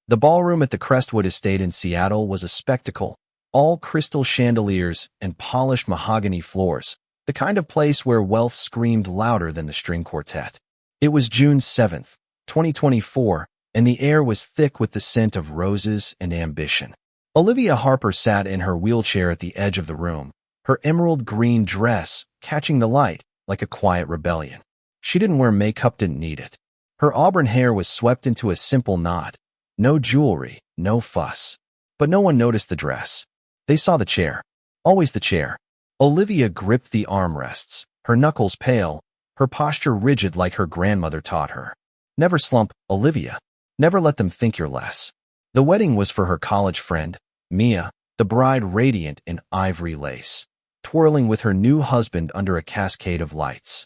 The ballroom at the Crestwood Estate in Seattle was a spectacle, all crystal chandeliers and polished mahogany floors, the kind of place where wealth screamed louder than the string quartet. It was June 7th, 2024, and the air was thick with the scent of roses and ambition. Olivia Harper sat in her wheelchair at the edge of the room, her emerald green dress catching the light like a quiet rebellion. She didn't wear makeup, didn't need it. Her auburn hair was swept into a simple knot. No jewelry, no fuss. But no one noticed the dress. They saw the chair. Always the chair. Olivia gripped the armrests, her knuckles pale, her posture rigid like her grandmother taught her. Never slump, Olivia. Never let them think you're less. The wedding was for her college friend, Mia, the bride radiant in ivory lace, twirling with her new husband under a cascade of lights.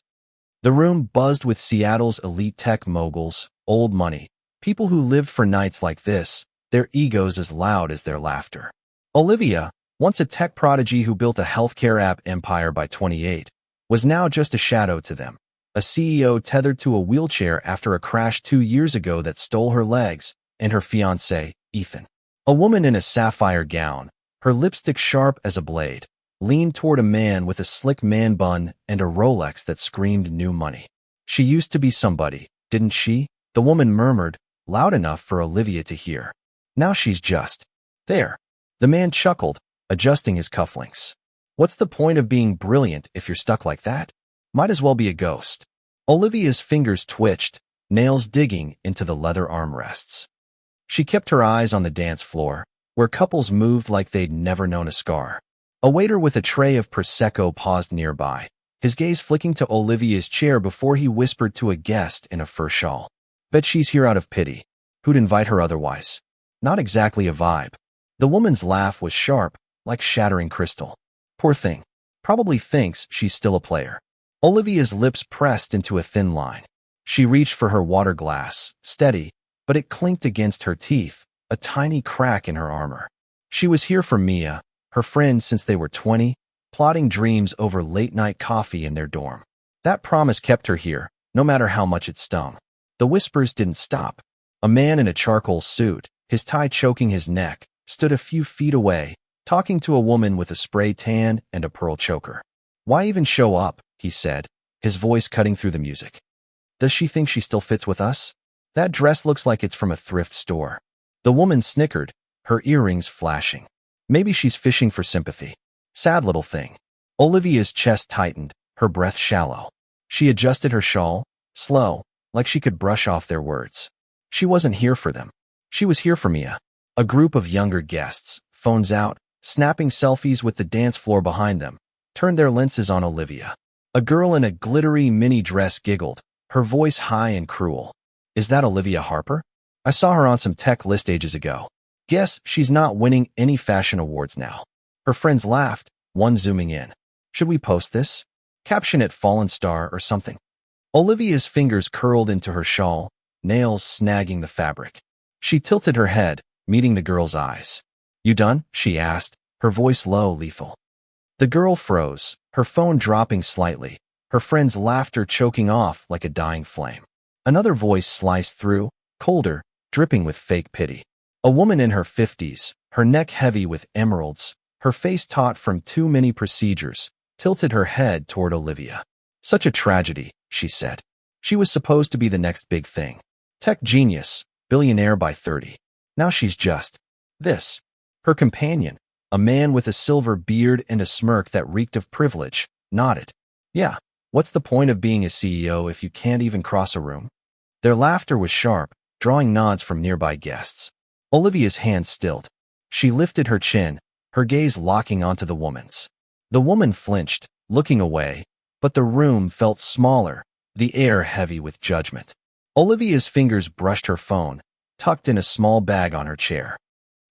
The room buzzed with Seattle's elite tech moguls, old money, people who lived for nights like this, their egos as loud as their laughter. Olivia, once a tech prodigy who built a healthcare app empire by 28, was now just a shadow to them, a CEO tethered to a wheelchair after a crash 2 years ago that stole her legs and her fiancé, Ethan. A woman in a sapphire gown, her lipstick sharp as a blade, leaned toward a man with a slick man bun and a Rolex that screamed new money. She used to be somebody, didn't she? The woman murmured, loud enough for Olivia to hear. Now she's just there. The man chuckled, adjusting his cufflinks. What's the point of being brilliant if you're stuck like that? Might as well be a ghost. Olivia's fingers twitched, nails digging into the leather armrests. She kept her eyes on the dance floor, where couples moved like they'd never known a scar. A waiter with a tray of Prosecco paused nearby, his gaze flicking to Olivia's chair before he whispered to a guest in a fur shawl. Bet she's here out of pity. Who'd invite her otherwise? Not exactly a vibe. The woman's laugh was sharp, like shattering crystal. Poor thing. Probably thinks she's still a player. Olivia's lips pressed into a thin line. She reached for her water glass, steady, but it clinked against her teeth, a tiny crack in her armor. She was here for Mia, her friend since they were 20, plotting dreams over late-night coffee in their dorm. That promise kept her here, no matter how much it stung. The whispers didn't stop. A man in a charcoal suit, his tie choking his neck, stood a few feet away, talking to a woman with a spray tan and a pearl choker. Why even show up, he said, his voice cutting through the music. Does she think she still fits with us? That dress looks like it's from a thrift store. The woman snickered, her earrings flashing. Maybe she's fishing for sympathy. Sad little thing. Olivia's chest tightened, her breath shallow. She adjusted her shawl, slow, like she could brush off their words. She wasn't here for them. She was here for Mia. A group of younger guests, phones out, snapping selfies with the dance floor behind them, turned their lenses on Olivia. A girl in a glittery mini dress giggled, her voice high and cruel. Is that Olivia Harper? I saw her on some tech list ages ago. Guess she's not winning any fashion awards now. Her friends laughed, one zooming in. Should we post this? Caption it fallen star or something. Olivia's fingers curled into her shawl, nails snagging the fabric. She tilted her head, meeting the girl's eyes. You done? She asked, her voice low, lethal. The girl froze, her phone dropping slightly, her friend's laughter choking off like a dying flame. Another voice sliced through, colder, dripping with fake pity. A woman in her 50s, her neck heavy with emeralds, her face taut from too many procedures, tilted her head toward Olivia. Such a tragedy, she said. She was supposed to be the next big thing. Tech genius, billionaire by 30. Now she's just this. Her companion, a man with a silver beard and a smirk that reeked of privilege, nodded. Yeah, what's the point of being a CEO if you can't even cross a room? Their laughter was sharp, drawing nods from nearby guests. Olivia's hand stilled. She lifted her chin, her gaze locking onto the woman's. The woman flinched, looking away, but the room felt smaller, the air heavy with judgment. Olivia's fingers brushed her phone, tucked in a small bag on her chair.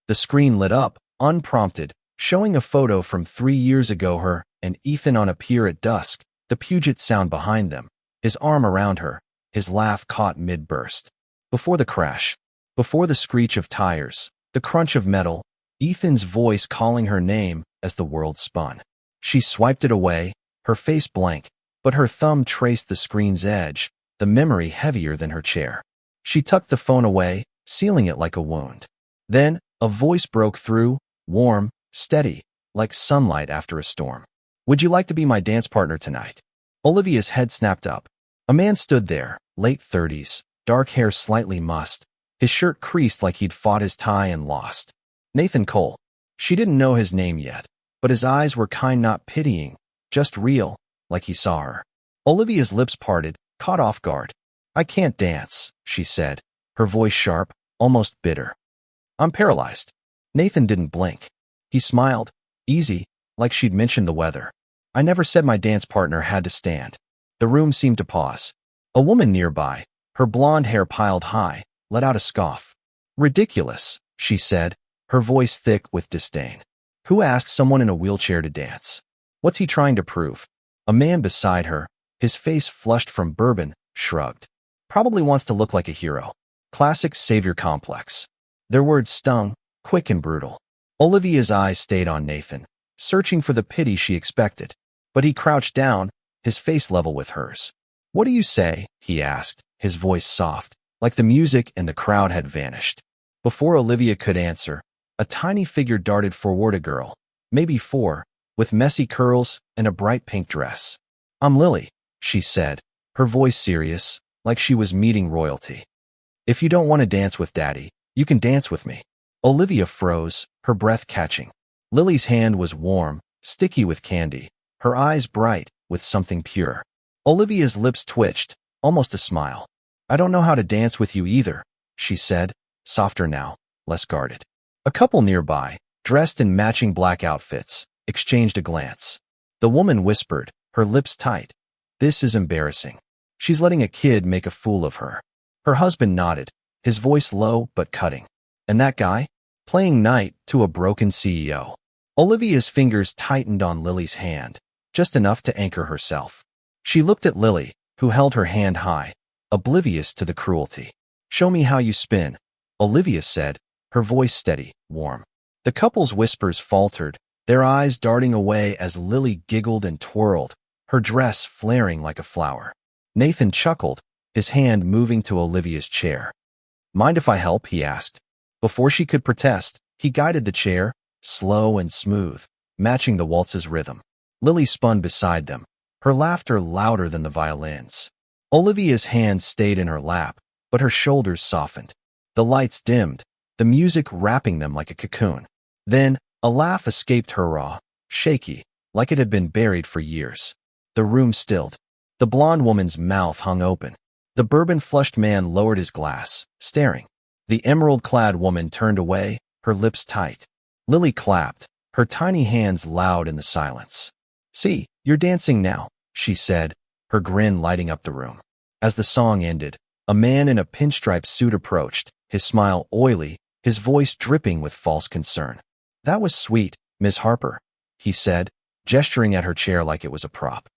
The screen lit up, unprompted, showing a photo from 3 years ago, her and Ethan on a pier at dusk, the Puget Sound behind them, his arm around her, his laugh caught mid-burst. Before the crash, before the screech of tires, the crunch of metal, Ethan's voice calling her name as the world spun. She swiped it away, her face blank, but her thumb traced the screen's edge, the memory heavier than her chair. She tucked the phone away, sealing it like a wound. Then, a voice broke through, warm, steady, like sunlight after a storm. "Would you like to be my dance partner tonight?" Olivia's head snapped up. A man stood there, late 30s, dark hair slightly mussed, his shirt creased like he'd fought his tie and lost. Nathan Cole. She didn't know his name yet, but his eyes were kind, not pitying, just real, like he saw her. Olivia's lips parted, caught off guard. "I can't dance," she said, her voice sharp, almost bitter. "I'm paralyzed." Nathan didn't blink. He smiled, easy, like she'd mentioned the weather. "I never said my dance partner had to stand." The room seemed to pause. A woman nearby, her blonde hair piled high, let out a scoff. "Ridiculous," she said, her voice thick with disdain. "Who asked someone in a wheelchair to dance? What's he trying to prove?" A man beside her, his face flushed from bourbon, shrugged. "Probably wants to look like a hero. Classic savior complex." Their words stung, quick and brutal. Olivia's eyes stayed on Nathan, searching for the pity she expected. But he crouched down, his face level with hers. "What do you say?" he asked, his voice soft, like the music and the crowd had vanished. Before Olivia could answer, a tiny figure darted forward, a girl, maybe 4, with messy curls and a bright pink dress. "I'm Lily," she said, her voice serious, like she was meeting royalty. "If you don't want to dance with Daddy, you can dance with me." Olivia froze, her breath catching. Lily's hand was warm, sticky with candy, her eyes bright with something pure. Olivia's lips twitched, almost a smile. "I don't know how to dance with you either," she said, softer now, less guarded. A couple nearby, dressed in matching black outfits, exchanged a glance. The woman whispered, her lips tight. "This is embarrassing. She's letting a kid make a fool of her." Her husband nodded, his voice low but cutting. "And that guy? Playing knight to a broken CEO." Olivia's fingers tightened on Lily's hand, just enough to anchor herself. She looked at Lily, who held her hand high, oblivious to the cruelty. "Show me how you spin," Olivia said, her voice steady, warm. The couple's whispers faltered, their eyes darting away as Lily giggled and twirled, her dress flaring like a flower. Nathan chuckled, his hand moving to Olivia's chair. "Mind if I help?" he asked. Before she could protest, he guided the chair, slow and smooth, matching the waltz's rhythm. Lily spun beside them, her laughter louder than the violins. Olivia's hands stayed in her lap, but her shoulders softened. The lights dimmed, the music wrapping them like a cocoon. Then, a laugh escaped her, raw, shaky, like it had been buried for years. The room stilled. The blonde woman's mouth hung open. The bourbon-flushed man lowered his glass, staring. The emerald-clad woman turned away, her lips tight. Lily clapped, her tiny hands loud in the silence. "See, you're dancing now," she said, her grin lighting up the room. As the song ended, a man in a pinstripe suit approached, his smile oily, his voice dripping with false concern. "That was sweet, Miss Harper," he said, gesturing at her chair like it was a prop.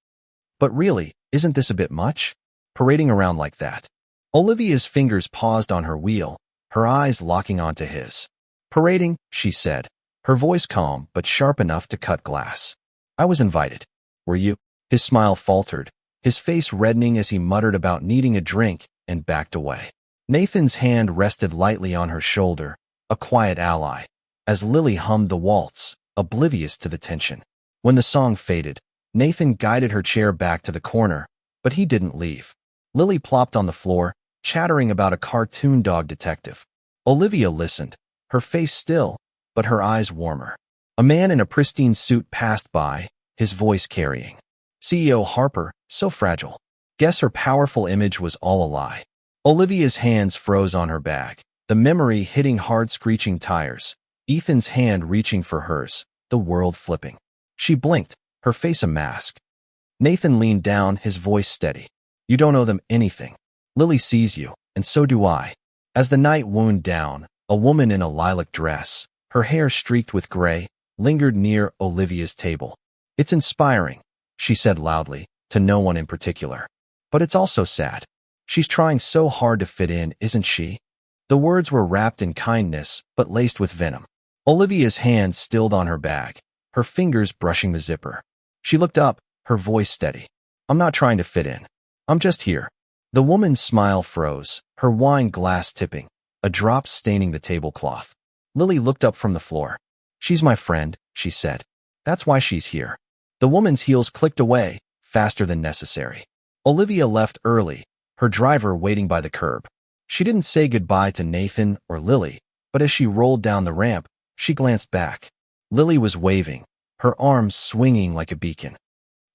"But really, isn't this a bit much? Parading around like that?" Olivia's fingers paused on her wheel, her eyes locking onto his. "Parading," she said, her voice calm but sharp enough to cut glass. "I was invited." "Were you?" His smile faltered, his face reddening as he muttered about needing a drink and backed away. Nathan's hand rested lightly on her shoulder, a quiet ally, as Lily hummed the waltz, oblivious to the tension. When the song faded, Nathan guided her chair back to the corner, but he didn't leave. Lily plopped on the floor, chattering about a cartoon dog detective. Olivia listened, her face still, but her eyes warmer. A man in a pristine suit passed by, his voice carrying. "CEO Harper, so fragile." Guess her powerful image was all a lie. Olivia's hands froze on her bag, the memory hitting hard, screeching tires. Ethan's hand reaching for hers, the world flipping. She blinked, her face a mask. Nathan leaned down, his voice steady. "You don't owe them anything. Lily sees you, and so do I." As the night wound down, a woman in a lilac dress, her hair streaked with gray, lingered near Olivia's table. "It's inspiring," she said loudly, to no one in particular. "But it's also sad. She's trying so hard to fit in, isn't she?" The words were wrapped in kindness, but laced with venom. Olivia's hand stilled on her bag, her fingers brushing the zipper. She looked up, her voice steady. "I'm not trying to fit in. I'm just here." The woman's smile froze, her wine glass tipping. a drop staining the tablecloth. Lily looked up from the floor. "She's my friend," she said. "That's why she's here." The woman's heels clicked away, faster than necessary. Olivia left early, her driver waiting by the curb. She didn't say goodbye to Nathan or Lily, but as she rolled down the ramp, she glanced back. Lily was waving, her arms swinging like a beacon.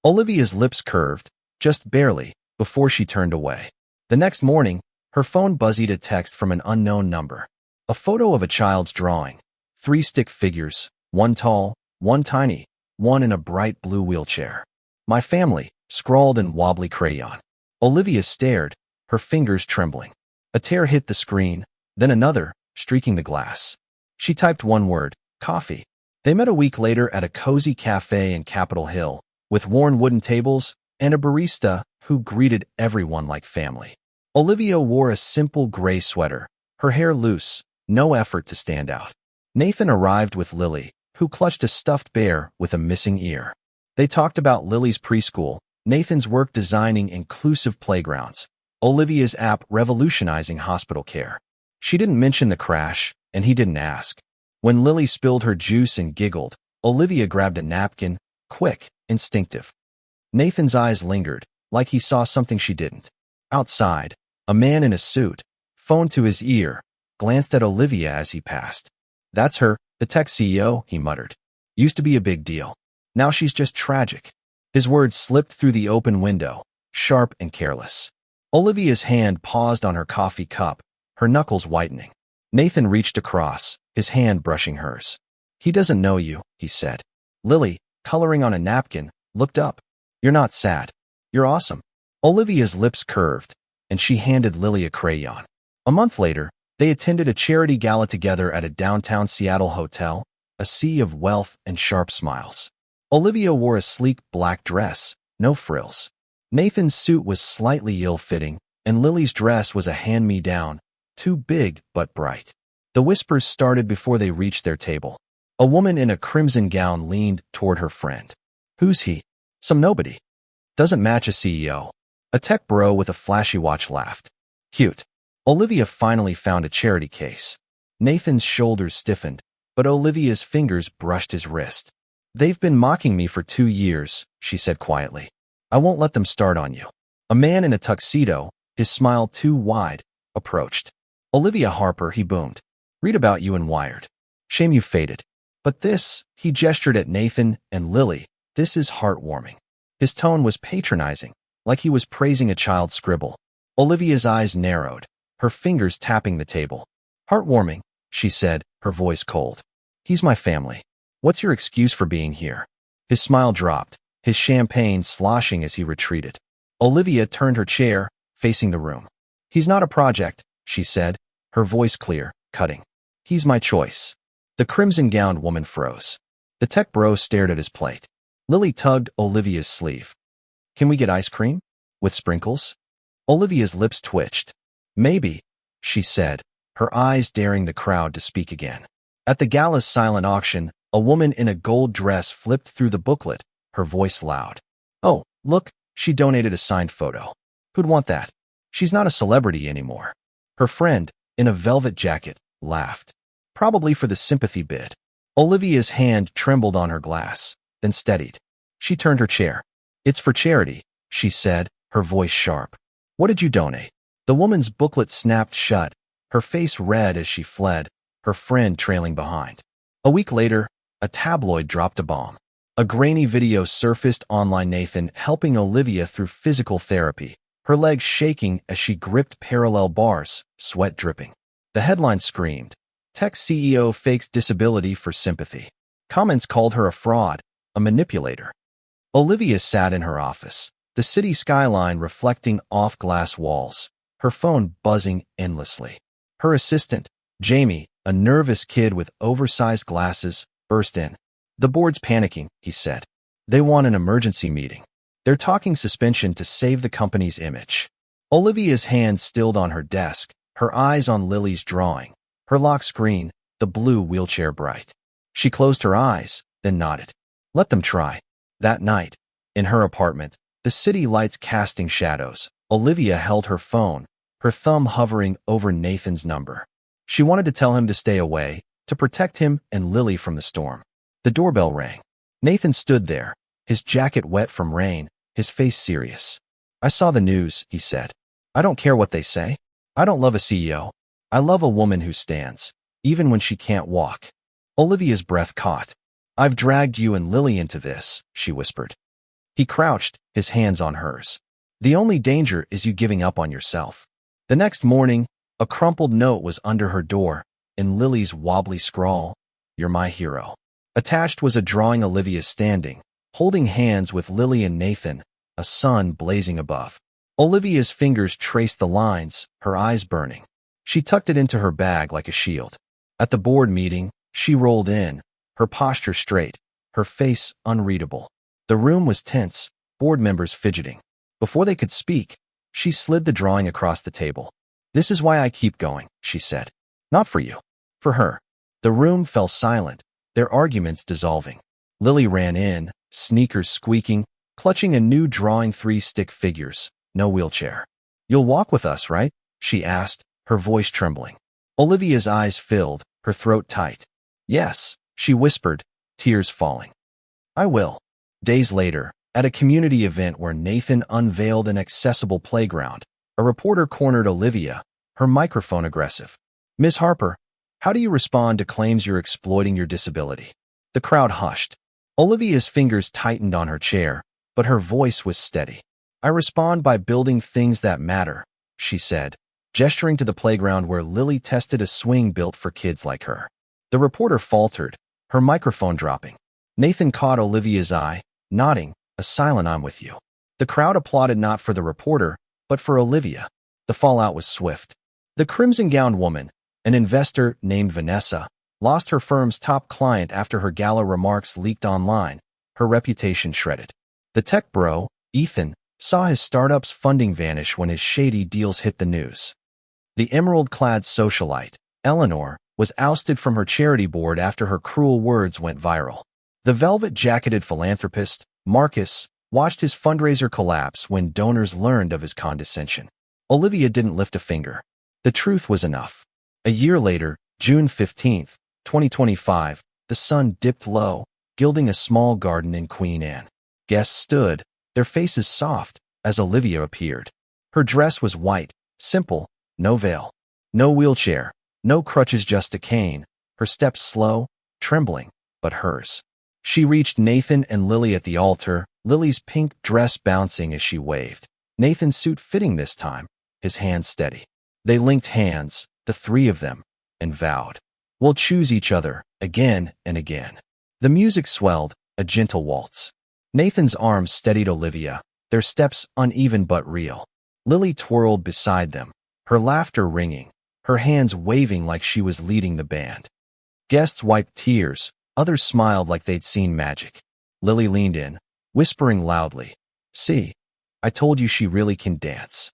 Olivia's lips curved, just barely, before she turned away. The next morning, her phone buzzed a text from an unknown number. A photo of a child's drawing. 3 stick figures, one tall, one tiny, one in a bright blue wheelchair. "My family," scrawled in wobbly crayon. Olivia stared, her fingers trembling. A tear hit the screen, then another, streaking the glass. She typed one word, "coffee." They met a week later at a cozy cafe in Capitol Hill, with worn wooden tables and a barista who greeted everyone like family. Olivia wore a simple gray sweater, her hair loose, no effort to stand out. Nathan arrived with Lily, who clutched a stuffed bear with a missing ear. They talked about Lily's preschool, Nathan's work designing inclusive playgrounds, Olivia's app revolutionizing hospital care. She didn't mention the crash, and he didn't ask. When Lily spilled her juice and giggled, Olivia grabbed a napkin, quick, instinctive. Nathan's eyes lingered, like he saw something she didn't. Outside, a man in a suit, phone to his ear, glanced at Olivia as he passed. "That's her, the tech CEO," he muttered. "Used to be a big deal. Now she's just tragic." His words slipped through the open window, sharp and careless. Olivia's hand paused on her coffee cup, her knuckles whitening. Nathan reached across, his hand brushing hers. "He doesn't know you," he said. Lily, coloring on a napkin, looked up. "You're not sad. You're awesome." Olivia's lips curved, and she handed Lily a crayon. A month later, they attended a charity gala together at a downtown Seattle hotel, a sea of wealth and sharp smiles. Olivia wore a sleek black dress, no frills. Nathan's suit was slightly ill-fitting, and Lily's dress was a hand-me-down, too big but bright. The whispers started before they reached their table. A woman in a crimson gown leaned toward her friend. "Who's he?" "Some nobody. Doesn't match a CEO." A tech bro with a flashy watch laughed. "Cute." Olivia finally found a charity case. Nathan's shoulders stiffened, but Olivia's fingers brushed his wrist. "They've been mocking me for 2 years," she said quietly. "I won't let them start on you." A man in a tuxedo, his smile too wide, approached. "Olivia Harper," he boomed. "Read about you in Wired. Shame you faded. But this," he gestured at Nathan and Lily, "this is heartwarming." His tone was patronizing, like he was praising a child's scribble. Olivia's eyes narrowed, her fingers tapping the table. "Heartwarming," she said, her voice cold. "He's my family. What's your excuse for being here?" His smile dropped, his champagne sloshing as he retreated. Olivia turned her chair, facing the room. "He's not a project," she said, her voice clear, cutting. "He's my choice." The crimson-gowned woman froze. The tech bro stared at his plate. Lily tugged Olivia's sleeve. "Can we get ice cream? With sprinkles?" Olivia's lips twitched. "Maybe," she said, her eyes daring the crowd to speak again. At the gala's silent auction, a woman in a gold dress flipped through the booklet, her voice loud. "Oh, look, she donated a signed photo. Who'd want that? She's not a celebrity anymore." Her friend, in a velvet jacket, laughed. "Probably for the sympathy bid." Olivia's hand trembled on her glass, then steadied. She turned her chair. "It's for charity," she said, her voice sharp. "What did you donate?" The woman's booklet snapped shut, her face red as she fled, her friend trailing behind. A week later, a tabloid dropped a bomb. A grainy video surfaced online. Nathan helping Olivia through physical therapy, her legs shaking as she gripped parallel bars, sweat dripping. The headline screamed, "Tech CEO fakes disability for sympathy." Comments called her a fraud, a manipulator. Olivia sat in her office, the city skyline reflecting off glass walls, her phone buzzing endlessly. Her assistant, Jamie, a nervous kid with oversized glasses, burst in. "The board's panicking," he said. "They want an emergency meeting. They're talking suspension to save the company's image." Olivia's hand stilled on her desk, her eyes on Lily's drawing, her lock screen, the blue wheelchair bright. She closed her eyes, then nodded. Let them try. That night, in her apartment, the city lights casting shadows, Olivia held her phone, her thumb hovering over Nathan's number. She wanted to tell him to stay away, to protect him and Lily from the storm. The doorbell rang. Nathan stood there, his jacket wet from rain, his face serious. "I saw the news," he said. "I don't care what they say. I don't love a CEO. I love a woman who stands, even when she can't walk." Olivia's breath caught. "I've dragged you and Lily into this," she whispered. He crouched, his hands on hers. "The only danger is you giving up on yourself." The next morning, a crumpled note was under her door, in Lily's wobbly scrawl, "You're my hero." Attached was a drawing Olivia standing, holding hands with Lily and Nathan, a sun blazing above. Olivia's fingers traced the lines, her eyes burning. She tucked it into her bag like a shield. At the board meeting, she rolled in, her posture straight, her face unreadable. The room was tense, board members fidgeting. Before they could speak, she slid the drawing across the table. "This is why I keep going," she said. "Not for you. For her." The room fell silent, their arguments dissolving. Lily ran in, sneakers squeaking, clutching a new drawing, 3 stick figures, no wheelchair. "You'll walk with us, right?" she asked, her voice trembling. Olivia's eyes filled, her throat tight. "Yes," she whispered, tears falling. "I will." Days later, at a community event where Nathan unveiled an accessible playground, a reporter cornered Olivia, her microphone aggressive. "Ms. Harper, how do you respond to claims you're exploiting your disability?" The crowd hushed. Olivia's fingers tightened on her chair, but her voice was steady. "I respond by building things that matter," she said, gesturing to the playground where Lily tested a swing built for kids like her. The reporter faltered, her microphone dropping. Nathan caught Olivia's eye, nodding, a silent "I'm with you." The crowd applauded not for the reporter, but for Olivia. The fallout was swift. The crimson-gowned woman, an investor named Vanessa, lost her firm's top client after her gala remarks leaked online, her reputation shredded. The tech bro, Ethan, saw his startup's funding vanish when his shady deals hit the news. The emerald-clad socialite, Eleanor, was ousted from her charity board after her cruel words went viral. The velvet-jacketed philanthropist, Marcus, watched his fundraiser collapse when donors learned of his condescension. Olivia didn't lift a finger. The truth was enough. A year later, June 15, 2025, the sun dipped low, gilding a small garden in Queen Anne. Guests stood, their faces soft, as Olivia appeared. Her dress was white, simple, no veil. No wheelchair, no crutches, just a cane, her steps slow, trembling, but hers. She reached Nathan and Lily at the altar, Lily's pink dress bouncing as she waved. Nathan's suit fitting this time, his hands steady. They linked hands, the 3 of them, and vowed, "We'll choose each other, again and again." The music swelled, a gentle waltz. Nathan's arms steadied Olivia, their steps uneven but real. Lily twirled beside them, her laughter ringing, her hands waving like she was leading the band. Guests wiped tears, others smiled like they'd seen magic. Lily leaned in, whispering loudly, "See, I told you she really can dance."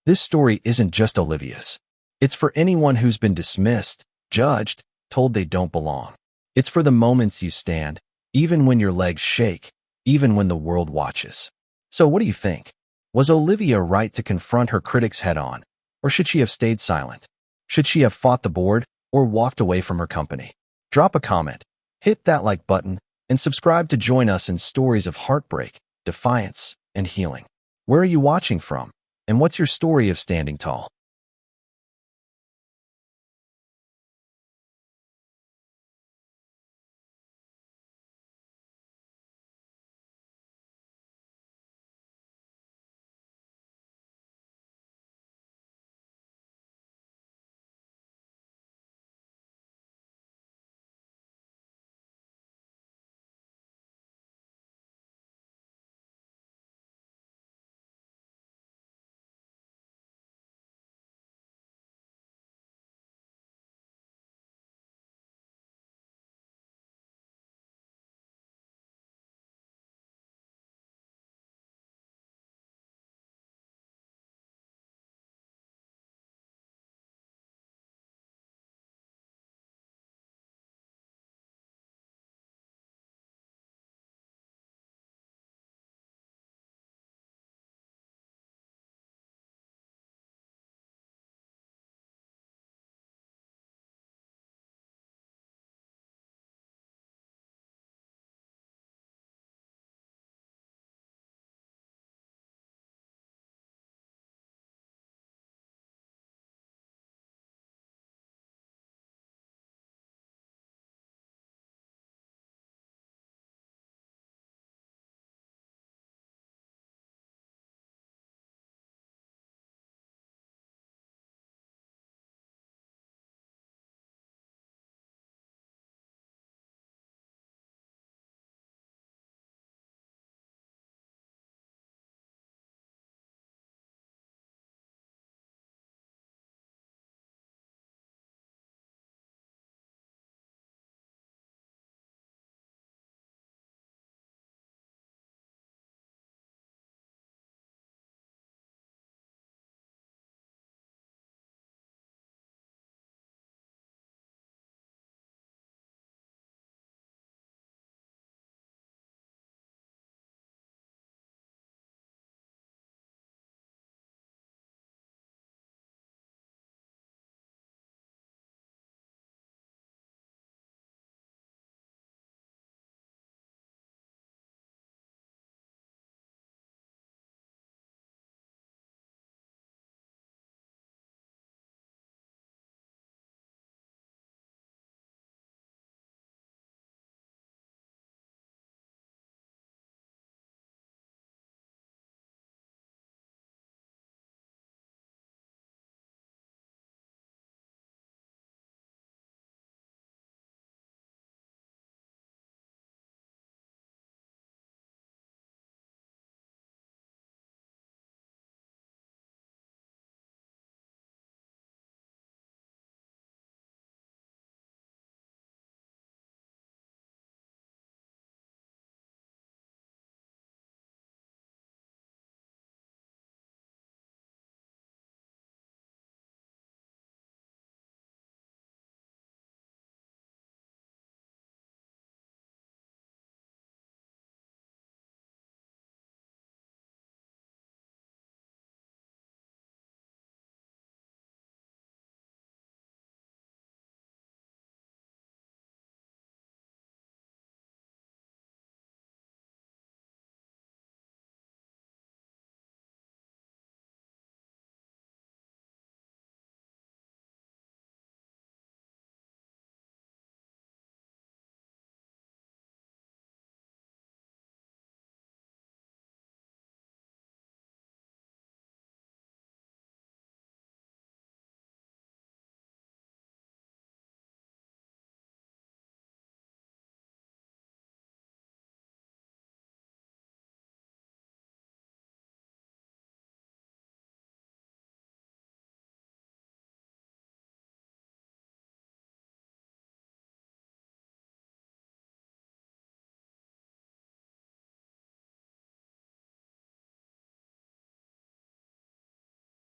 This story isn't just Olivia's. It's for anyone who's been dismissed, judged, told they don't belong. It's for the moments you stand, even when your legs shake, even when the world watches. So what do you think? Was Olivia right to confront her critics head-on, or should she have stayed silent? Should she have fought the board, or walked away from her company? Drop a comment, hit that like button, and subscribe to join us in stories of heartbreak, defiance, and healing. Where are you watching from? And what's your story of standing tall?